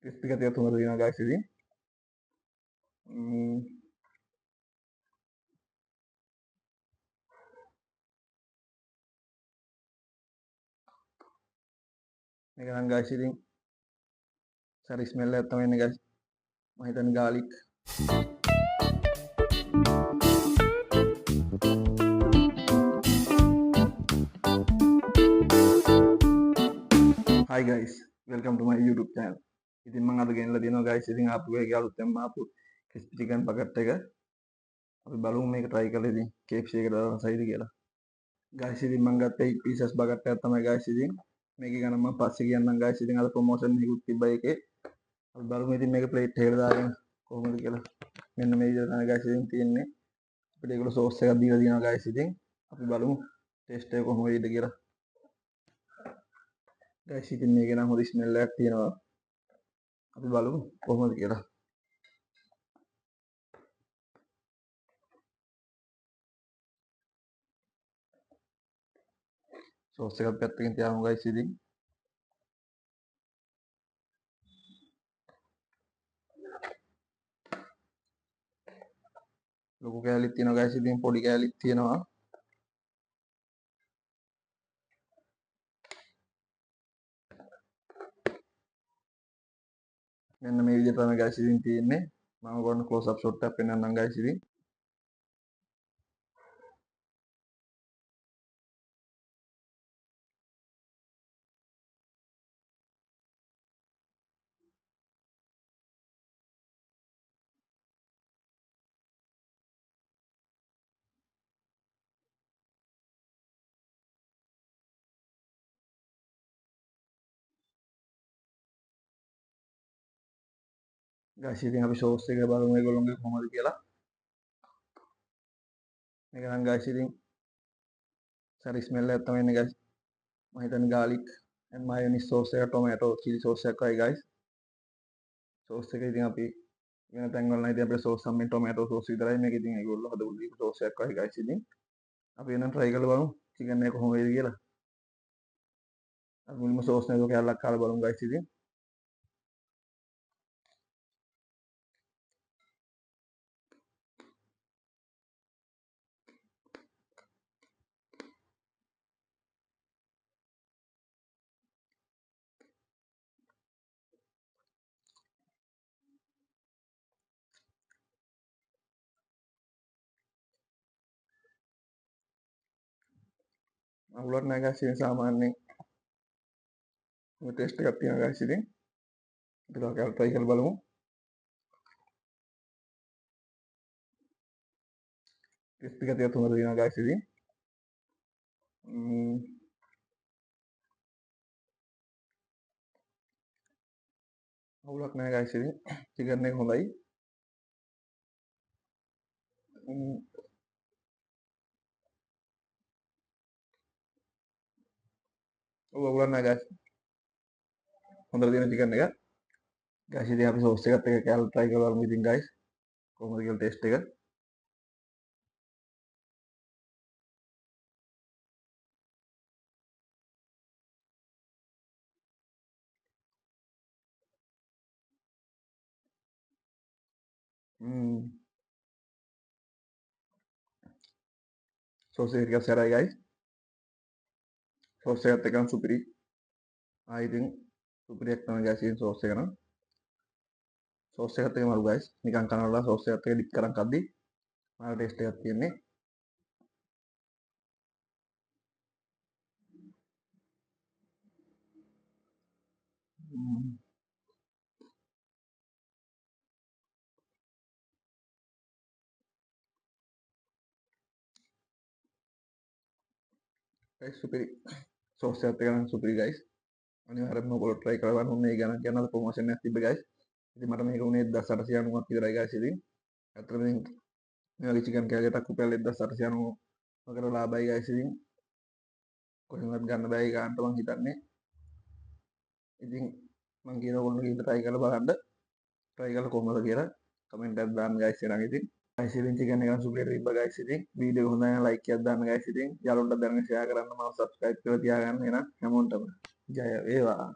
Crispy ගතියක් තුනක් තියෙනවා guys ඉතින්. මේක නම් guys ඉතින් සරි ස්මෙල් එකක් තමයි එන්නේ guys. මම හිතන්නේ garlic. Hi guys, welcome to my YouTube channel. ඉතින් මම අද ගෙනලා තියෙනවා guys ඉතින් ආපු එකේ අලුතෙන්ම ආපු crispy chicken bucket එක. අපි බලමු මේක try කරලා ඉතින් KFC එකට රසයිද කියලා. guys ඉතින් මම ගත්ත 8 pieces bucket එකක් තමයි guys ඉතින්. මේකේ ගණන් මම පස්සේ කියන්නම් guys ඉතින් අද promotion එකකුත් තිබ්බා ඒකේ. අපි බලමු ඉතින් මේක plate එකකට දාගෙන කොහොමද කියලා. මෙන්න මේ විදිහට තමයි guys ඉතින් තියෙන්නේ. අපිට ඒකට sauce එකක් දීලා තියෙනවා guys ඉතින්. අපි බලමු taste එක කොහොම වෙයිද කියලා. guys ඉතින් මේකේ නම් හොඳ smell එකක් තියෙනවා. අපි බලමු කොහොමද කියලා. sauce එකත් පැත්තකින් තියාමු guys ඉතින්. ලොකු කෑලිත් තියෙනවා guys ඉතින් පොඩි කෑලිත් තියෙනවා. මෙන්න මේ විදිහට තමයි guys ඉතින් තියෙන්නේ. මම ඔයගොල්ලන්ට close up shot එකක් පෙන්නන්නම් guys ඉතින්. guys ඉතින් අපි sauce එක බලමු ඒගොල්ලෝගේ කොහොමද කියලා. මේක නම් guys ඉතින් සරි ස්මෙල් එකක් තමයි එන්නේ guys. මම හිතන්නේ garlic and mayonnaise sauce එක tomato chili sauce එකක් වගේ guys. sauce එක ඉතින් අපි වෙන තැන් වල නම් ඉතින් අපිට sauce සම්මෙන් tomato sauce විතරයි. මේක ඉතින් ඒගොල්ලෝ හදපු sauce එකක් වගේ guys ඉතින්. අපි එනම් try කරලා බලමු chicken එක කොහොම වෙයිද කියලා. අපි මුලින්ම sauce එක කෑල්ලක් කාලා බලමු guys ඉතින්. අවුලක් නැහැ guys ඉතින් සාමාන්‍යයෙන් මේ taste එකක් තියෙනවා guys ඉතින්. අපි කෑල්ල try කරලා බලමු. crispy ගතියක් තුනක් තියෙනවා guys ඉතින්. අවුලක් නැහැ guys ඉතින්. chicken එක හොඳයි. අවුලක් නැහැ guys. හොඳට තියෙන chicken එක. guys ඉතින් අපි sauce එකත් එක්ක කෑල්ල try කරලා බලමු ඉතින් guys. කොහොමද කියලා taste එක. sauce එක ටිකක් සැරයි guys. sauce එකත් එක්කම සුපිරි. ඉතින් සුපිරියක් තමයි guys ඉතින් sauce එක නම්. sauce එකත් එක්ක මරු guys. නිකන් කනවලා sauce එකත් එක්ක dip කරන් කද්දි මාර taste එකක් තියෙන්නේ. guys සුපිරි. sauce එකත් එක්ක නම් සුපිරි guys. අනිවාර්යෙන්ම ඔයගොල්ලෝ try කරලා බලන්න ඕනේ. ගණන් කියනවාද ප්‍රොමෝෂන් එකක් තිබ්බේ guys. ඉතින් මට මේක උනේ 1890ක් විතරයි guys ඉතින්. අතරම ඉතින් මේ වගේ chicken කෑල්ලකට රුපියල් 1890 වකට ලාභයි guys ඉතින්. කොහෙන්වත් ගන්න බෑ ඒ ගන්නට මං හිතන්නේ. ඉතින් මං කියන ඔයගොල්ලෝ ගිහින් try කරලා බලන්න. try කරලා කොහොමද කියලා comment එකක් දාන්න guys එනං ඉතින්. guys ඉතින් chicken එක නම් සුපිරියට තිබ්බා guys ඉතින්. වීඩියෝ එක හොඳ නම් like එකක් දාන්න guys ඉතින්. යාළුවන්ට දැනගෙන share කරන්න මම subscribe කරලා තියාගන්න එහෙනම් හැමෝටම ජය වේවා.